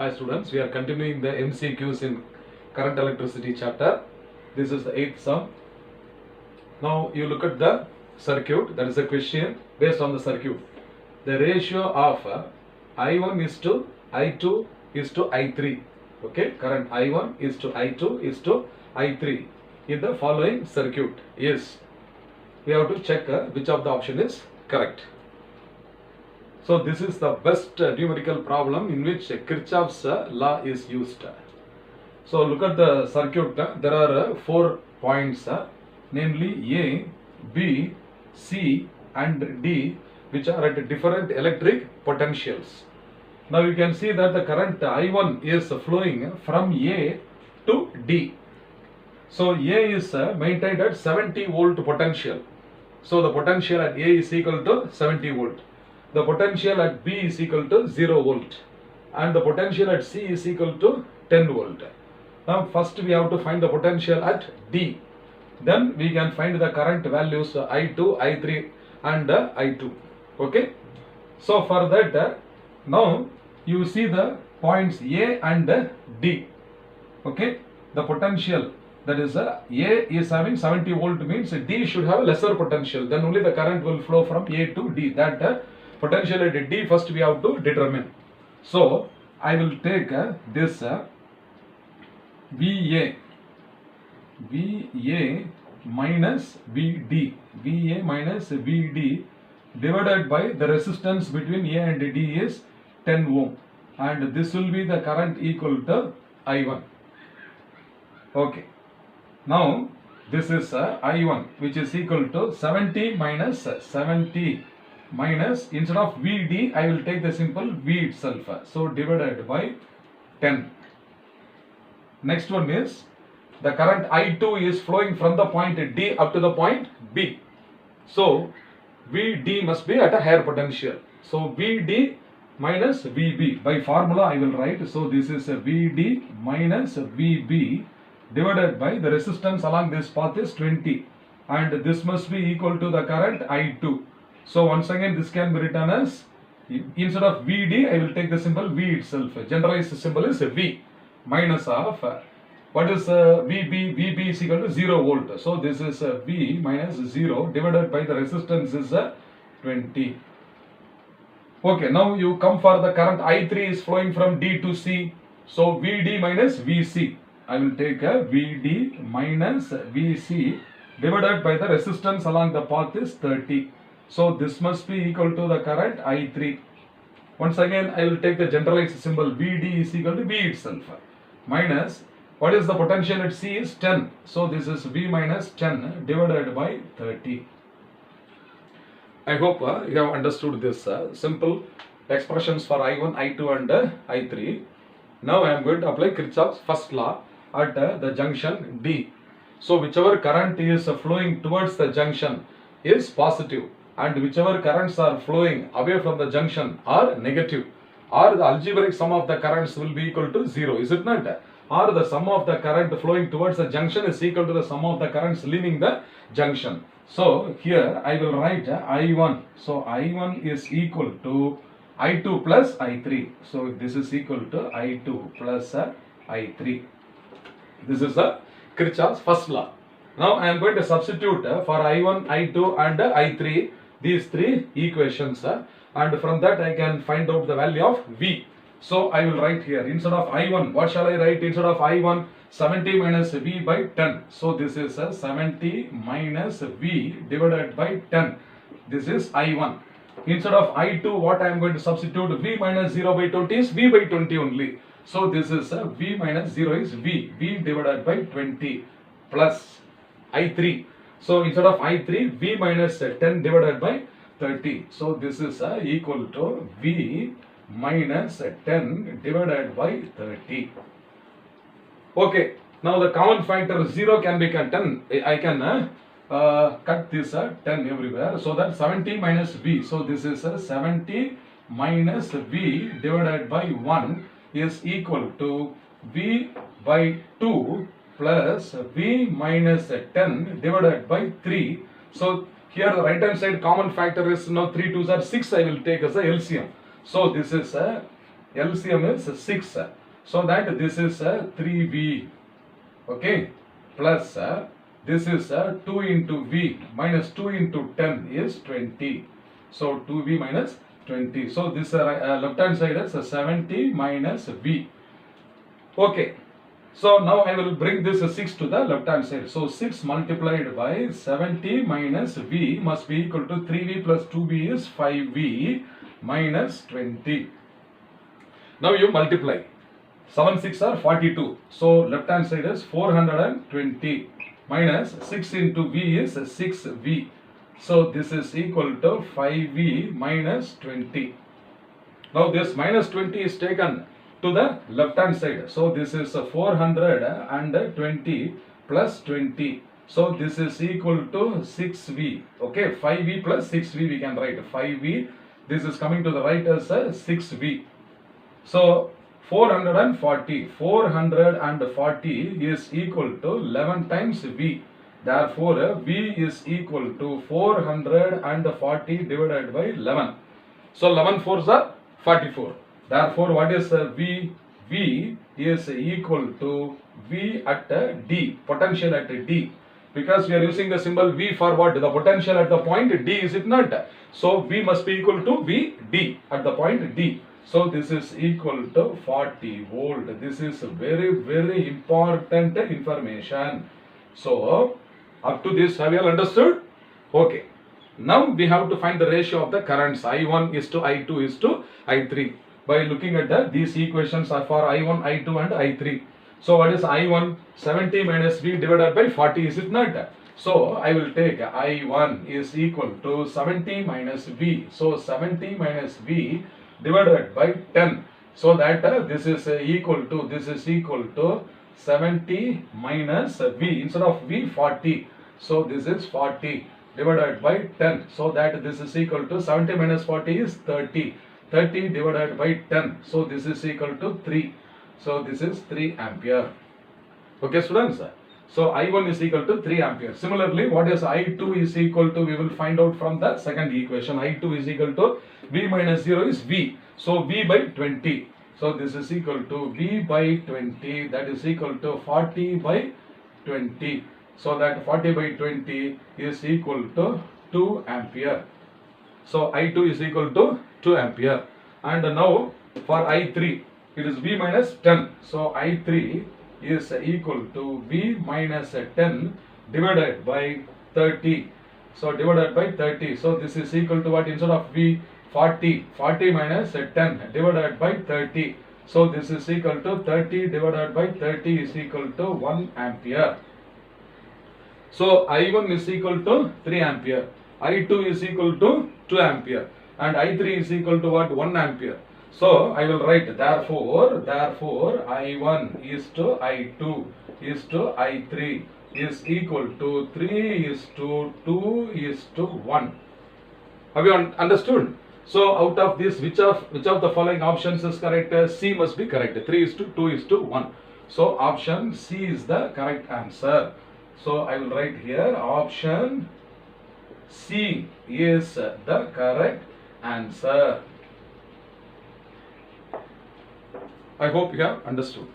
Hi students, we are continuing the MCQs in current electricity chapter. This is the 8th sum. Now you look at the circuit, that is a question based on the circuit. The ratio of I1 is to I2 is to I3. Okay, current I1 is to I2 is to I3 in the following circuit. Yes, we have to check which of the option is correct. So this is the best numerical problem in which Kirchhoff's law is used. So look at the circuit. There are 4 points, namely A, B, C and D, which are at different electric potentials. Now you can see that the current I1 is flowing from A to D. So A is maintained at 70 volt potential. So the potential at A is equal to 70 volt. The potential at B is equal to 0 volt and the potential at C is equal to 10 volt. Now first we have to find the potential at D. Then we can find the current values I2, I3 and I2. Okay. So for that now you see the points A and D. Okay. The potential, that is A is having 70 volt means D should have a lesser potential. Then only the current will flow from A to D. That potential at D first we have to determine. So I will take this VA minus VD divided by the resistance between A and D is 10 ohm and this will be the current equal to I1. Okay. Now this is I1 which is equal to 70 minus instead of VD I will take the simple V itself. So divided by 10. Next one is the current I2 is flowing from the point D up to the point B. So VD must be at a higher potential. So VD minus VB. By formula I will write. So this is VD minus VB divided by the resistance along this path is 20 and this must be equal to the current I2. So once again this can be written as, instead of VD I will take the symbol V itself. Generalized symbol is V minus of what is VB? VB is equal to 0 volt. So this is V minus 0 divided by the resistance is 20. Okay, now you come for the current I3 is flowing from D to C. So VD minus VC. I will take a VD minus VC divided by the resistance along the path is 30. So this must be equal to the current I3. Once again I will take the generalized symbol VD is equal to V itself minus what is the potential at C is 10. So this is V minus 10 divided by 30. I hope you have understood this simple expressions for I1, I2 and I3. Now I am going to apply Kirchhoff's first law at the junction D. So whichever current is flowing towards the junction is positive and whichever currents are flowing away from the junction are negative, or the algebraic sum of the currents will be equal to 0, is it not? Or the sum of the current flowing towards the junction is equal to the sum of the currents leaving the junction. So here I will write I1. So I1 is equal to I2 plus I3. So this is equal to I2 plus I3. This is Kirchhoff's first law. Now I am going to substitute for I1, I2 and I3 these 3 equations and from that I can find out the value of V. So I will write here, instead of I1, what shall I write? Instead of I1, 70 minus V by 10. So this is 70 minus V divided by 10. This is I1. Instead of I2, what I am going to substitute? V minus 0 by 20 is V by 20 only. So this is V minus 0 is V divided by 20 plus I3. So instead of I3, V minus 10 divided by 30. So this is equal to V minus 10 divided by 30. Okay, now the common factor 0 can be cut. 10. I can cut this 10 everywhere. So that 70 minus V. So this is 70 minus V divided by 1 is equal to V by 2 plus V minus 10 divided by 3. So here the right hand side common factor is now 3 2s are 6 I will take as a LCM. So this is LCM is 6. So that this is 3V. Okay. Plus this is 2 into V minus 2 into 10 is 20. So 2V minus 20. So this left hand side is 70 minus V. Okay. So now I will bring this 6 to the left hand side. So 6 multiplied by 70 minus V must be equal to 3V plus 2V is 5V minus 20. Now you multiply. 7 6 are 42. So left hand side is 420 minus 6 into V is 6V. So this is equal to 5V minus 20. Now this minus 20 is taken to the left hand side. So this is 420 plus 20. So this is equal to 6V. Okay, 5V plus 6V we can write 5V. This is coming to the right as 6V. So 440 is equal to 11 times V. Therefore, V is equal to 440 divided by 11. So 11 fours are 44. Therefore, what is V? V is equal to V at D, potential at D. Because we are using the symbol V for what? The potential at the point D, is it not? So V must be equal to VD at the point D. So this is equal to 40 volt. This is very, very important information. So up to this, have you all understood? Okay. Now we have to find the ratio of the currents. I1 is to I2 is to I3. By looking at these equations are for I1, I2 and I3. So what is I1? 70 minus V divided by 40, is it not? So I will take I1 is equal to 70 minus V. So 70 minus V divided by 10. So that this is equal to 70 minus V. Instead of V, 40. So this is 40 divided by 10. So that this is equal to 70 minus 40 is 30. 30 divided by 10. So this is equal to 3. So this is 3 ampere. Okay, students. So I1 is equal to 3 ampere. Similarly, what is I2 is equal to, we will find out from the second equation. I2 is equal to V minus 0 is V. So V by 20. So this is equal to V by 20. That is equal to 40 by 20. So that 40 by 20 is equal to 2 ampere. So I2 is equal to 2 ampere. And now for I3, it is V minus 10. So I3 is equal to V minus 10 divided by 30. So divided by 30. So this is equal to what? Instead of V, 40. 40 minus 10 divided by 30. So this is equal to 30 divided by 30 is equal to 1 ampere. So I1 is equal to 3 ampere. I2 is equal to 2 ampere. And I3 is equal to what? 1 ampere. So I will write therefore I1 is to I2 is to I3 is equal to 3 is to 2 is to 1. Have you understood? So out of this, which of the following options is correct? C must be correct. 3 is to 2 is to 1. So option C is the correct answer. So I will write here option C is the correct answer. I hope you have understood.